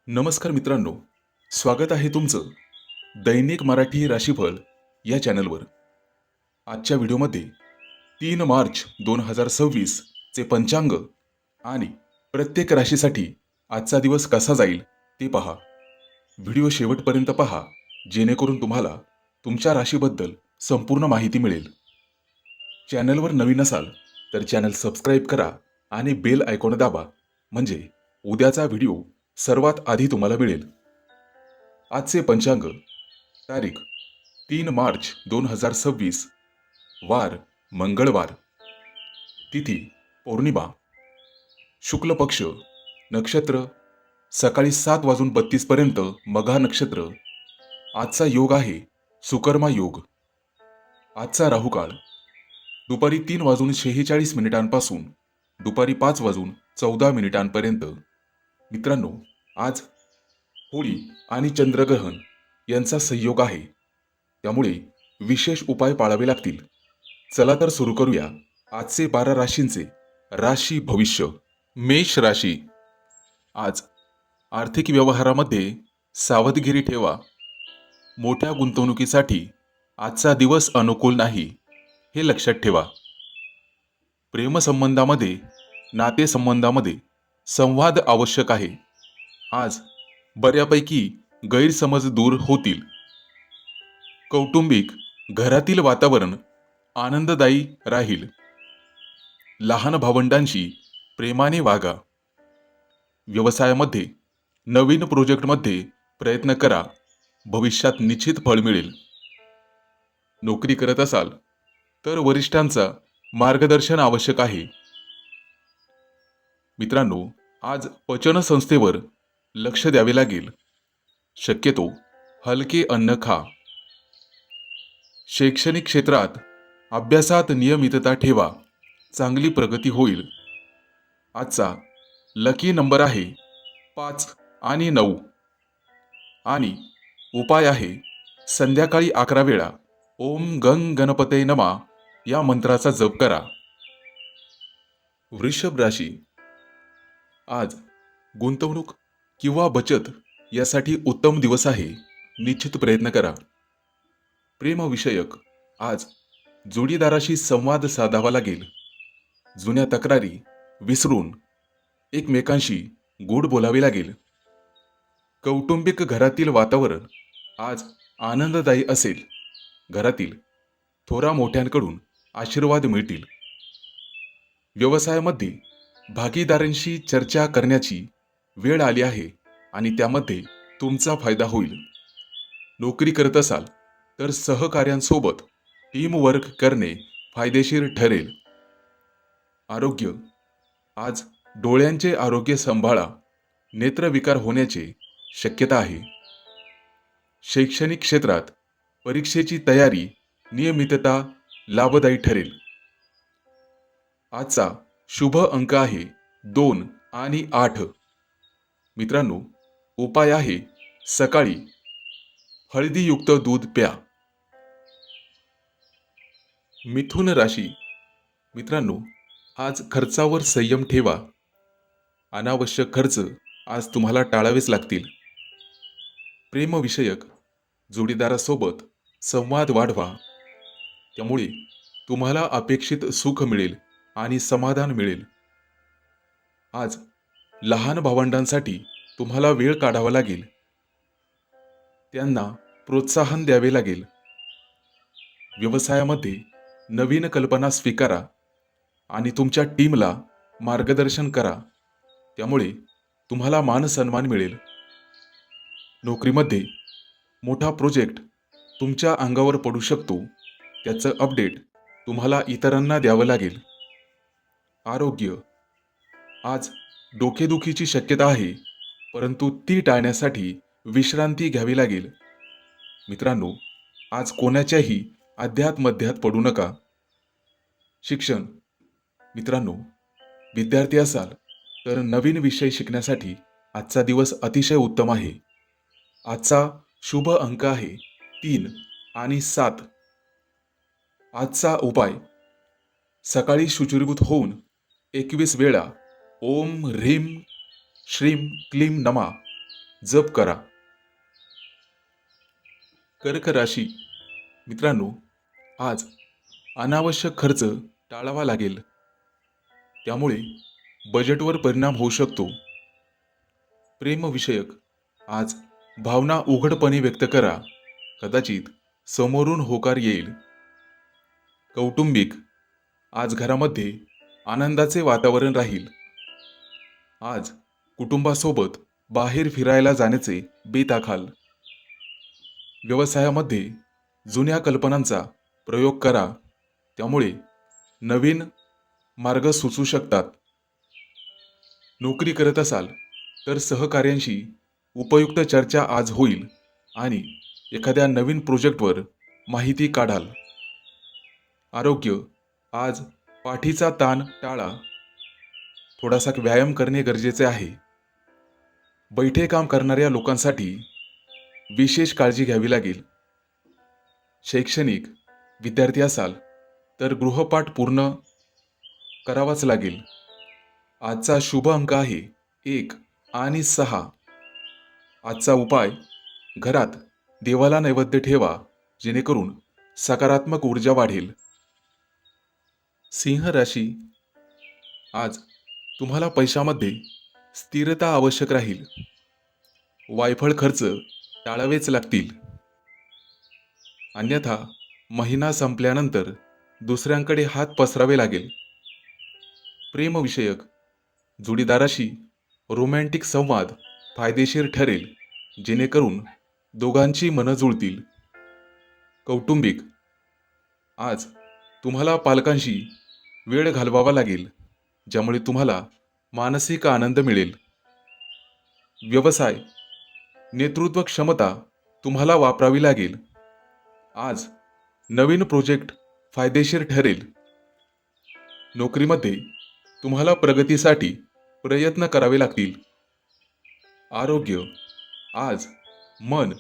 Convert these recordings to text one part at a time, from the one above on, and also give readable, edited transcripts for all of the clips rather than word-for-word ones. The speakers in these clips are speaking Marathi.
नमस्कार मित्रांनो, स्वागत आहे तुमचं दैनिक मराठी राशीफळ या चॅनलवर. आजच्या व्हिडिओमध्ये 3 मार्च 2026 चे पंचांग आणि प्रत्येक राशीसाठी आजचा दिवस कसा जाईल ते पहा. व्हिडिओ शेवटपर्यंत पहा, जेणेकरून तुम्हाला तुमच्या राशीबद्दल संपूर्ण माहिती मिळेल. चॅनलवर नवीन असाल तर चॅनल सबस्क्राईब करा आणि बेल आयकॉन दाबा, म्हणजे उद्याचा व्हिडिओ सर्वात आधी तुम्हाला मिळेल. आजचे पंचांग. तारीख 3 मार्च 2026. वार मंगळवार. तिथी पौर्णिमा. शुक्ल पक्ष. नक्षत्र सकाळी 7:32 पर्यंत मघा नक्षत्र. आजचा योग आहे सुकर्मा योग. आजचा राहुकाळ दुपारी 3:46 दुपारी 5:14 मित्रांनो, आज होळी आणि चंद्रग्रहण यांचा संयोग आहे, त्यामुळे विशेष उपाय पाळावे लागतील. चला तर सुरू करूया आजचे 12 राशींचे राशी भविष्य. मेष राशी. आज आर्थिक व्यवहारामध्ये सावधगिरी ठेवा. मोठ्या गुंतवणुकीसाठी आजचा दिवस अनुकूल नाही, हे लक्षात ठेवा. प्रेमसंबंधामध्ये, नातेसंबंधामध्ये संवाद आवश्यक आहे. आज बऱ्यापैकी गैरसमज दूर होतील. कौटुंबिक घरातील वातावरण आनंददायी राहील. लहान भावंडांशी प्रेमाने वागा. व्यवसायामध्ये नवीन प्रोजेक्टमध्ये प्रयत्न करा, भविष्यात निश्चित फळ मिळेल. नोकरी करत असाल तर वरिष्ठांचा मार्गदर्शन आवश्यक आहे. मित्रांनो, आज पचन संस्थेवर लक्ष द्यावे लागेल. शक्यतो हलके अन्न खा. शैक्षणिक क्षेत्रात अभ्यासात नियमितता ठेवा, चांगली प्रगती होईल. आजचा लकी नंबर आहे 5 आणि 9 आणि उपाय आहे संध्याकाळी 11 वेळा ओम गंग गणपते नमा या मंत्राचा जप करा. वृषभ राशी. आज गुंतवणूक किंवा बचत यासाठी उत्तम दिवस आहे, निश्चित प्रयत्न करा. प्रेमविषयक आज जोडीदाराशी संवाद साधावा लागेल. जुन्या तक्रारी विसरून एकमेकांशी गोड बोलावे लागेल. कौटुंबिक घरातील वातावरण आज आनंददायी असेल. घरातील थोरा मोठ्यांकडून आशीर्वाद मिळतील. व्यवसायामध्ये भागीदारांशी चर्चा करण्याची वेळ आली आहे आणि त्यामध्ये तुमचा फायदा होईल. नोकरी करत असाल तर सहकाऱ्यांसोबत टीमवर्क करणे फायदेशीर ठरेल. आरोग्य आज डोळ्यांचे आरोग्य सांभाळा, नेत्रविकार होण्याची शक्यता आहे. शैक्षणिक क्षेत्रात परीक्षेची तयारी, नियमितता लाभदायी ठरेल. आजचा शुभ अंक आहे 2 आणि 8. मित्रांनो, उपाय आहे सकाळी हळदीयुक्त दूध प्या. मिथुन राशी. मित्रांनो, आज खर्चावर संयम ठेवा. अनावश्यक खर्च आज तुम्हाला टाळावेच लागतील. प्रेमविषयक जोडीदारासोबत संवाद वाढवा, त्यामुळे तुम्हाला अपेक्षित सुख मिळेल आणि समाधान मिळेल. आज लहान भावंडांसाठी तुम्हाला वेळ काढावा लागेल. त्यांना प्रोत्साहन द्यावे लागेल. व्यवसायामध्ये नवीन कल्पना स्वीकारा आणि तुमच्या टीमला मार्गदर्शन करा, त्यामुळे तुम्हाला मानसन्मान मिळेल. नोकरीमध्ये मोठा प्रोजेक्ट तुमच्या अंगावर पडू शकतो, त्याचं अपडेट तुम्हाला इतरांना द्यावं लागेल. आरोग्य आज डोकेदुखीची शक्यता आहे, परंतु ती टाळण्यासाठी विश्रांती घ्यावी लागेल. मित्रांनो, आज कोणाच्याही अध्यात-मध्यात पडू नका. शिक्षण. मित्रांनो, विद्यार्थी असाल तर नवीन विषय शिकण्यासाठी आजचा दिवस अतिशय उत्तम आहे. आजचा शुभ अंक आहे 3 आणि 7. आजचा उपाय सकाळी शुचिर्भूत होऊन 21 वेळा ओम ह्रीम श्रीम क्लीम नमा जप करा. कर्क राशी मित्रांनो, आज अनावश्यक खर्च टाळावा लागेल. त्यामुळे बजेटवर परिणाम होऊ शकतो. प्रेमविषयक आज भावना उघडपणे व्यक्त करा. कदाचित समोरून होकार येईल. कौटुंबिक आज घरामध्ये आनंदाचे वातावरण राहील. आज कुटुंबासोबत बाहेर फिरायला जाण्याचे बेत आखाल. व्यवसायामध्ये जुन्या कल्पनांचा प्रयोग करा. त्यामुळे नवीन मार्ग सुचू शकतात. नोकरी करत असाल तर सहकार्यांशी उपयुक्त चर्चा आज होईल आणि एखाद्या नवीन प्रोजेक्टवर माहिती काढाल. आरोग्य आज पाठीचा ताण टाळा. थोडासा व्यायाम करणे गरजेचे आहे. बैठे काम करणाऱ्या लोकांसाठी विशेष काळजी घ्यावी लागेल. शैक्षणिक विद्यार्थी असाल तर गृहपाठ पूर्ण करावाच लागेल. आजचा शुभ अंक आहे 1 आणि 6. आजचा उपाय, घरात देवाला नैवेद्य ठेवा जेणेकरून सकारात्मक ऊर्जा वाढेल. सिंह राशी, आज तुम्हाला पैशामध्ये स्थिरता आवश्यक राहील. वायफळ खर्च टाळावेच लागतील. अन्यथा महिना संपल्यानंतर दुसऱ्यांकडे हात पसरावे लागेल. प्रेमविषयक जोडीदाराशी रोमॅन्टिक संवाद फायदेशीर ठरेल जेणेकरून दोघांची मनं जुळतील. कौटुंबिक आज तुम्हाला पालकांशी वेळ घालवावा लागेल ज्यामुळे तुम्हाला मानसिक आनंद मिळेल. व्यवसाय नेतृत्व क्षमता तुम्हाला वापरावी लागेल. आज नवीन प्रोजेक्ट फायदेशीर ठरेल. नोकरीमध्ये तुम्हाला प्रगतीसाठी प्रयत्न करावे लागतील. आरोग्य आज मन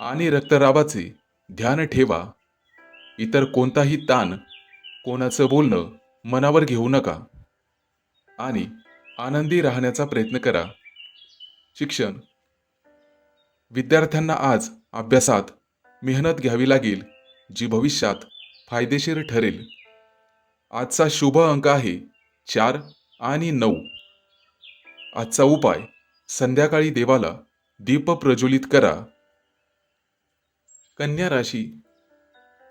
आणि रक्तदाबाचे ध्यान ठेवा. इतर कोणताही ताण, कोणाचं बोलणं मनावर घेऊ नका आणि आनंदी राहण्याचा प्रयत्न करा. शिक्षण विद्यार्थ्यांना आज अभ्यासात मेहनत घ्यावी लागेल जी भविष्यात फायदेशीर ठरेल. आजचा शुभ अंक आहे 4 आणि 9. आजचा उपाय, संध्याकाळी देवाला दीप प्रज्वलित करा. कन्या राशी,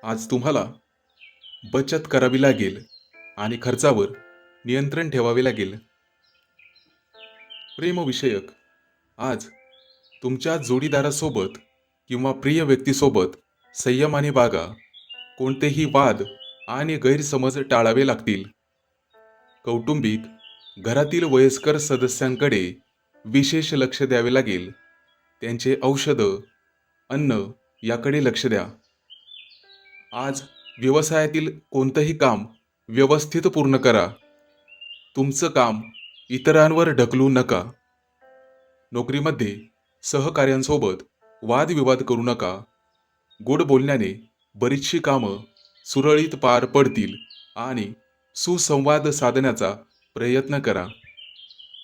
आज तुम्हाला बचत करावी लागेल आणि खर्चावर नियंत्रण ठेवावे लागेल. प्रेमविषयक आज तुमच्या जोडीदारासोबत किंवा प्रिय व्यक्तीसोबत संयमाने वागा. कोणतेही वाद आणि गैरसमज टाळावे लागतील. कौटुंबिक घरातील वयस्कर सदस्यांकडे विशेष लक्ष द्यावे लागेल. त्यांचे औषधं, अन्न याकडे लक्ष द्या. आज व्यवसायातील कोणतंही काम व्यवस्थित पूर्ण करा. तुमचं काम इतरांवर ढकलू नका. नोकरीमध्ये सहकाऱ्यांसोबत वादविवाद करू नका. गोड बोलण्याने बरीचशी कामं सुरळीत पार पडतील आणि सुसंवाद साधण्याचा प्रयत्न करा.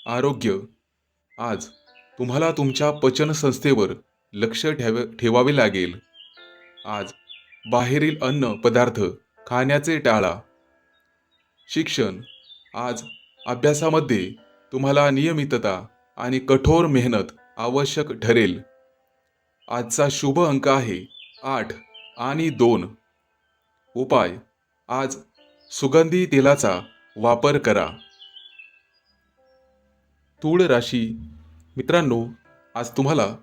आरोग्य आज तुम्हाला तुमच्या पचनसंस्थेवर लक्ष ठेवावे लागेल. आज बाहेरील अन्न पदार्थ खाण्याचे टाळा. शिक्षण आज अभ्यासामध्ये तुम्हाला नियमितता आणि कठोर मेहनत आवश्यक ठरेल. आजचा शुभ अंक आहे 8 आणि 2. उपाय, आज सुगंधी तेलाचा वापर करा. तूळ राशी मित्रांनो, आज तुम्हाला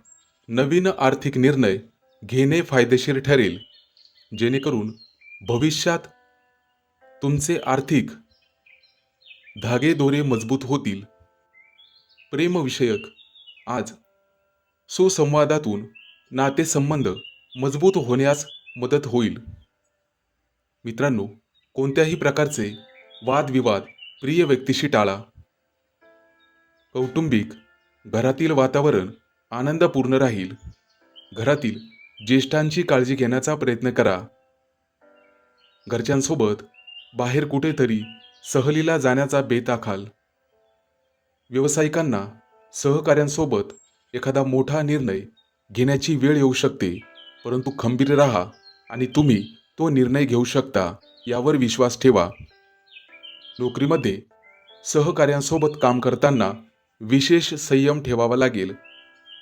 नवीन आर्थिक निर्णय घेणे फायदेशीर ठरेल जेणेकरून भविष्यात तुमचे आर्थिक धागेदोरे मजबूत होतील. प्रेमविषयक आज सुसंवादातून नातेसंबंध मजबूत होण्यास मदत होईल. मित्रांनो, कोणत्याही प्रकारचे वादविवाद प्रिय व्यक्तीशी टाळा. कौटुंबिक घरातील वातावरण आनंदपूर्ण राहील. घरातील ज्येष्ठांची काळजी घेण्याचा प्रयत्न करा. घरच्यांसोबत बाहेर कुठेतरी सहलीला जाण्याचा बेत आखाल. व्यावसायिकांना सहकाऱ्यांसोबत एखादा मोठा निर्णय घेण्याची वेळ येऊ शकते, परंतु खंबीर राहा आणि तुम्ही तो निर्णय घेऊ शकता यावर विश्वास ठेवा. नोकरीमध्ये सहकाऱ्यांसोबत काम करताना विशेष संयम ठेवावा लागेल.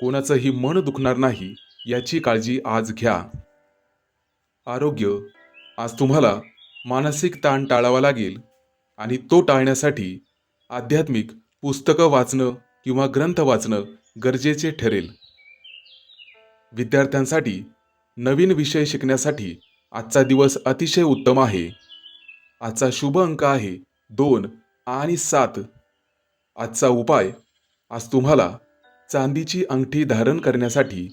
कोणाचंही मन दुखणार नाही याची काळजी आज घ्या. आरोग्य, आज तुम्हाला मानसिक ताण टाळावा लागेल आणि तो टाळण्यासाठी आध्यात्मिक पुस्तकं वाचणं किंवा ग्रंथ वाचणं गरजेचे ठरेल. विद्यार्थ्यांसाठी नवीन विषय शिकण्यासाठी आजचा दिवस अतिशय उत्तम आहे. आजचा शुभ अंक आहे 2 आणि 7. आजचा उपाय, आज तुम्हाला चांदीची अंगठी धारण करण्यासाठी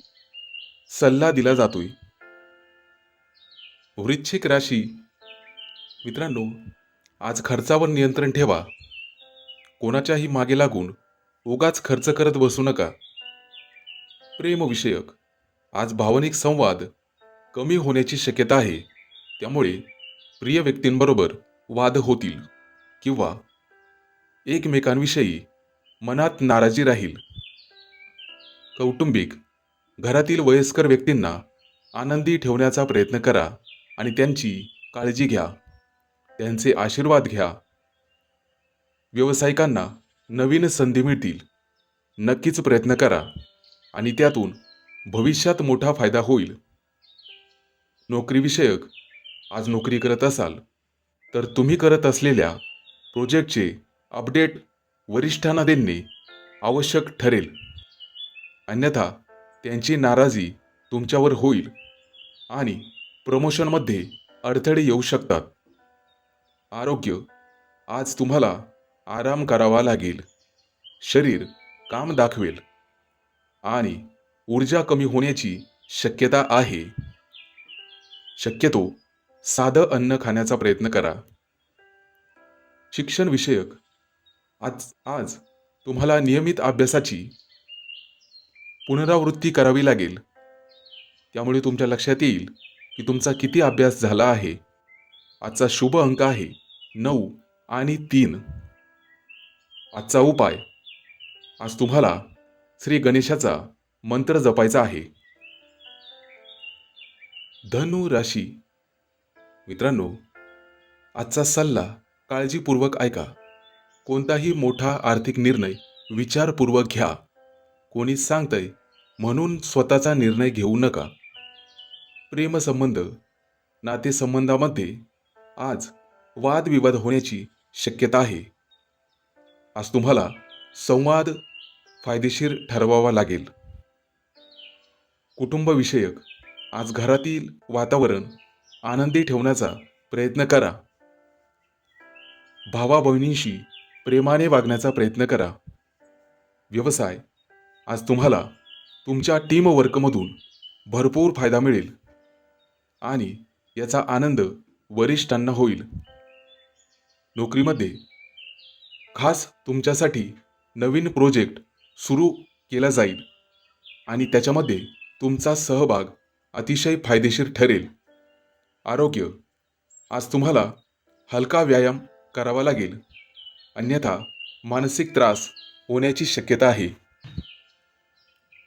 सल्ला दिला जातोय. वृश्चिक राशी मित्रांनो, आज खर्चावर नियंत्रण ठेवा. कोणाच्याही मागे लागून उगाच खर्च करत बसू नका. प्रेमविषयक, आज भावनिक संवाद कमी होण्याची शक्यता आहे. त्यामुळे प्रिय व्यक्तींबरोबर वाद होतील किंवा एकमेकांविषयी मनात नाराजी राहील. कौटुंबिक, घरातील वयस्कर व्यक्तींना आनंदी ठेवण्याचा प्रयत्न करा आणि त्यांची काळजी घ्या. त्यांचे आशीर्वाद घ्या. व्यावसायिकांना नवीन संधी मिळतील. नक्कीच प्रयत्न करा आणि त्यातून भविष्यात मोठा फायदा होईल. नोकरीविषयक, आज नोकरी करत असाल तर तुम्ही करत असलेल्या प्रोजेक्टचे अपडेट वरिष्ठांना देणे आवश्यक ठरेल. अन्यथा त्यांची नाराजी तुमच्यावर होईल आणि प्रमोशनमध्ये अडथळे येऊ शकतात. आरोग्य, आज तुम्हाला आराम करावा लागेल. शरीर काम दाखवेल आणि ऊर्जा कमी होण्याची शक्यता आहे. शक्यतो साधं अन्न खाण्याचा प्रयत्न करा. शिक्षण विषयक, आज आज तुम्हाला नियमित अभ्यासाची पुनरावृत्ती करावी लागेल. त्यामुळे तुमच्या लक्षात येईल की तुमचा किती अभ्यास झाला आहे. आजचा शुभ अंक आहे 9 आणि 3. आजचा उपाय, आज तुम्हाला श्री गणेशाचा मंत्र जपायचा आहे. धनु राशी मित्रांनो, आजचा सल्ला काळजीपूर्वक ऐका. कोणताही मोठा आर्थिक निर्णय विचारपूर्वक घ्या. कोणी सांगतंय म्हणून स्वतःचा निर्णय घेऊ नका. प्रेमसंबंध, नातेसंबंधामध्ये आज वादविवाद होण्याची शक्यता आहे. आज तुम्हाला संवाद फायदेशीर ठरवावा लागेल. कुटुंबविषयक, आज घरातील वातावरण आनंदी ठेवण्याचा प्रयत्न करा. भावा बहिणींशी प्रेमाने वागण्याचा प्रयत्न करा. व्यवसाय, आज तुम्हाला तुमच्या टीमवर्कमधून भरपूर फायदा मिळेल आणि याचा आनंद वरिष्ठांना होईल. नोकरीमध्ये खास तुमच्यासाठी नवीन प्रोजेक्ट सुरू केला जाईल आणि त्याच्यामध्ये तुमचा सहभाग अतिशय फायदेशीर ठरेल. आरोग्य, आज तुम्हाला हलका व्यायाम करावा लागेल. अन्यथा मानसिक त्रास होण्याची शक्यता आहे.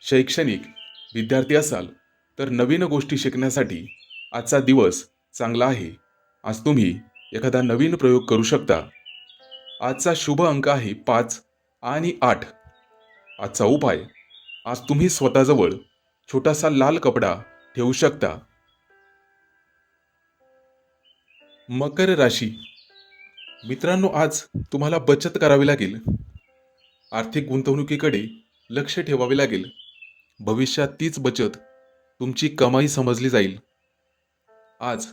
शैक्षणिक विद्यार्थी असाल तर नवीन गोष्टी शिकण्यासाठी आजचा दिवस चांगला आहे. आज तुम्ही एखादा नवीन प्रयोग करू शकता. आजचा शुभ अंक आहे 5 आणि 8. आजचा उपाय, आज तुम्ही स्वतःजवळ छोटासा लाल कपडा ठेवू शकता. मकर राशी मित्रांनो, आज तुम्हाला बचत करावी लागेल. आर्थिक गुंतवणुकीकडे लक्ष ठेवावे लागेल. भविष्यात तीच बचत तुमची कमाई समजली जाईल. आज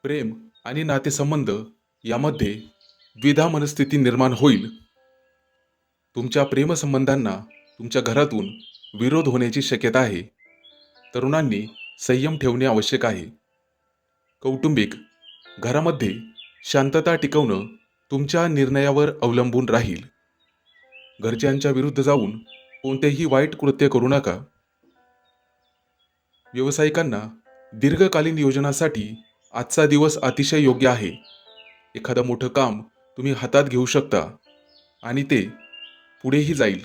प्रेम आणि नातेसंबंध यामध्ये द्विधा मनस्थिती निर्माण होईल. तुमच्या प्रेमसंबंधांना तुमच्या घरातून विरोध होण्याची शक्यता आहे. तरुणांनी संयम ठेवणे आवश्यक आहे. कौटुंबिक, घरामध्ये शांतता टिकवणं तुमच्या निर्णयावर अवलंबून राहील. घरच्यांच्या विरुद्ध जाऊन कोणतेही वाईट कृत्य करू नका. व्यावसायिकांना दीर्घकालीन योजनासाठी आजचा दिवस अतिशय योग्य आहे. एखादं मोठं काम तुम्ही हातात घेऊ शकता आणि ते पुढेही जाईल.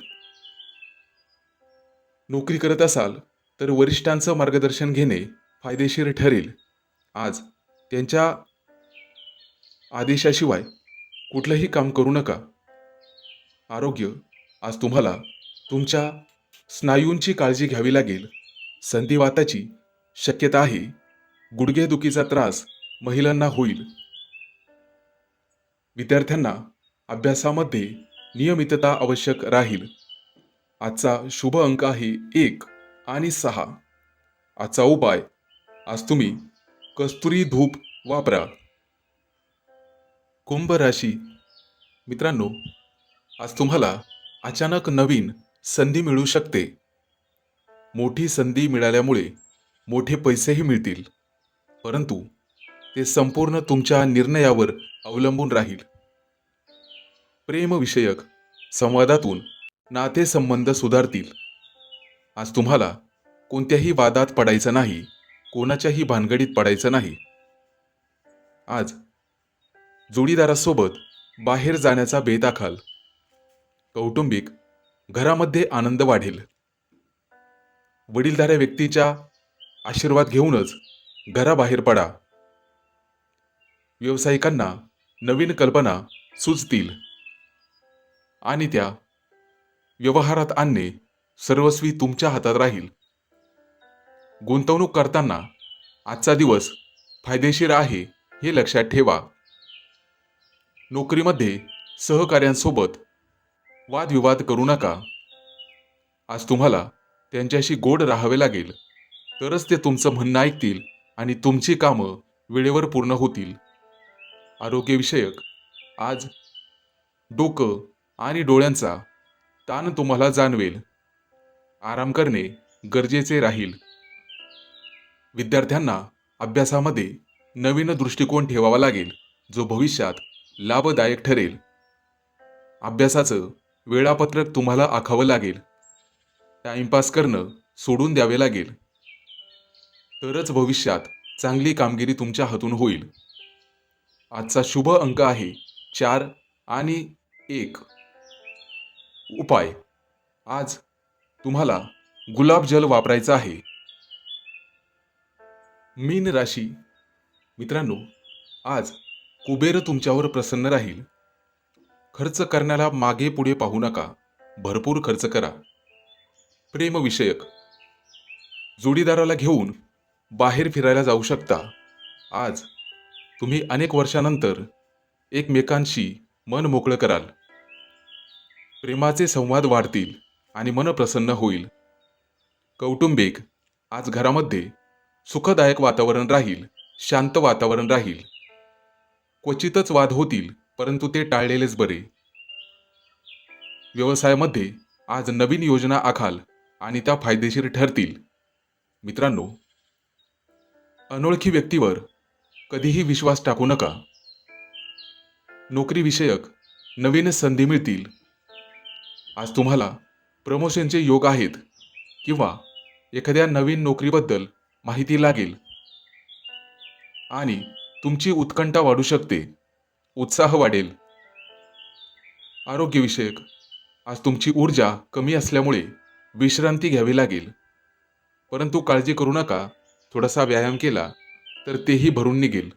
नोकरी करत असाल तर वरिष्ठांचं मार्गदर्शन घेणे फायदेशीर ठरेल. आज त्यांच्या आदेशाशिवाय कुठलंही काम करू नका. आरोग्य, आज तुम्हाला तुमच्या स्नायूंची काळजी घ्यावी लागेल. संधिवाताची शक्यता आहे. गुडघेदुखीचा त्रास महिलांना होईल. विद्यार्थ्यांना अभ्यासामध्ये नियमितता आवश्यक राहील. आजचा शुभ अंक आहे 1 आणि 6. आजचा उपाय, आज तुम्ही कस्तुरी धूप वापरा. कुंभ राशी मित्रांनो, आज तुम्हाला अचानक नवीन संधी मिळू शकते. मोठी संधी मिळाल्यामुळे मोठे पैसेही मिळतील, परंतु ते संपूर्ण तुमच्या निर्णयावर अवलंबून राहील. प्रेमविषयक संवादातून नातेसंबंध सुधारतील. आज तुम्हाला कोणत्याही वादात पडायचं नाही, कोणाच्याही भानगडीत पडायचं नाही. आज जोडीदारासोबत बाहेर जाण्याचा बेत आखाल. कौटुंबिक घरामध्ये आनंद वाढेल. वडीलधाऱ्या व्यक्तीच्या आशीर्वाद घेऊनच घराबाहेर पडा. व्यावसायिकांना नवीन कल्पना सुचतील आणि त्या व्यवहारात आणणे सर्वस्वी तुमच्या हातात राहील. गुंतवणूक करताना आजचा दिवस फायदेशीर आहे हे लक्षात ठेवा. नोकरीमध्ये सहकाऱ्यांसोबत वादविवाद करू नका. आज तुम्हाला त्यांच्याशी गोड राहावे लागेल, तरच ते तुमचं म्हणणं ऐकतील आणि तुमची कामं वेळेवर पूर्ण होतील. आरोग्यविषयक, आज डोकं आणि डोळ्यांचा ताण तुम्हाला जाणवेल. आराम करणे गरजेचे राहील. विद्यार्थ्यांना अभ्यासामध्ये नवीन दृष्टिकोन ठेवावा लागेल, जो भविष्यात लाभदायक ठरेल. अभ्यासाचं वेळापत्रक तुम्हाला आखावं लागेल. टाइमपास करणं सोडून द्यावे लागेल, तरच भविष्यात चांगली कामगिरी तुमच्या हातून होईल. आजचा शुभ अंक आहे 4 आणि 1. उपाय, आज तुम्हाला गुलाबजल वापरायचं आहे. मीन राशी मित्रांनो, आज कुबेर तुमच्यावर प्रसन्न राहील. खर्च करण्याला मागे पुढे पाहू नका, भरपूर खर्च करा. प्रेमविषयक, जोडीदाराला घेऊन बाहेर फिरायला जाऊ शकता. आज तुम्ही अनेक वर्षानंतर एकमेकांशी मन मोकळं कराल. प्रेमाचे संवाद वाढतील आणि मन प्रसन्न होईल. कौटुंबिक, आज घरामध्ये सुखदायक वातावरण राहील, शांत वातावरण राहील. क्वचितच वाद होतील, परंतु ते टाळलेलेच बरे. व्यवसायामध्ये आज नवीन योजना आखाल आणि त्या फायदेशीर ठरतील. मित्रांनो, अनोळखी व्यक्तीवर कधीही विश्वास टाकू नका. नोकरीविषयक नवीन संधी मिळतील. आज तुम्हाला प्रमोशनचे योग आहेत किंवा एखाद्या नवीन नोकरीबद्दल माहिती लागेल आणि तुमची उत्कंठा वाढू शकते, उत्साह वाढेल. आरोग्यविषयक, आज तुमची ऊर्जा कमी असल्यामुळे विश्रांती घ्यावी लागेल, परंतु काळजी करू नका. थोडासा व्यायाम केला तर तेही भरून निघेल.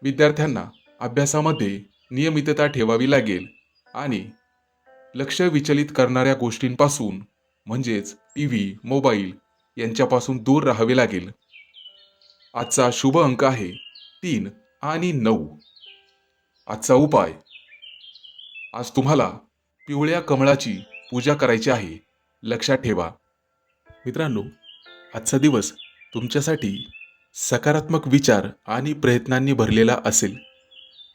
विद्यार्थ्यांना अभ्यासामध्ये नियमितता ठेवावी लागेल आणि लक्ष विचलित करणाऱ्या गोष्टींपासून म्हणजेच टीव्ही, मोबाईल यांच्यापासून दूर राहावे लागेल. आजचा शुभ अंक आहे 3 आणि 9. आजचा उपाय, आज तुम्हाला पिवळ्या कमळाची पूजा करायची आहे, लक्षात ठेवा. मित्रांनो, आजचा दिवस तुमच्यासाठी सकारात्मक विचार आणि प्रयत्नांनी भरलेला असेल.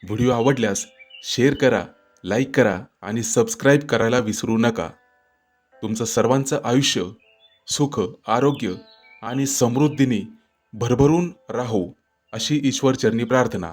व्हिडिओ आवडल्यास शेअर करा, लाईक करा आणि सबस्क्राईब करायला विसरू नका. तुमचं सर्वांचं आयुष्य सुख, आरोग्य आणि समृद्धीने भरभरून राहो अशी ईश्वरचरणी प्रार्थना.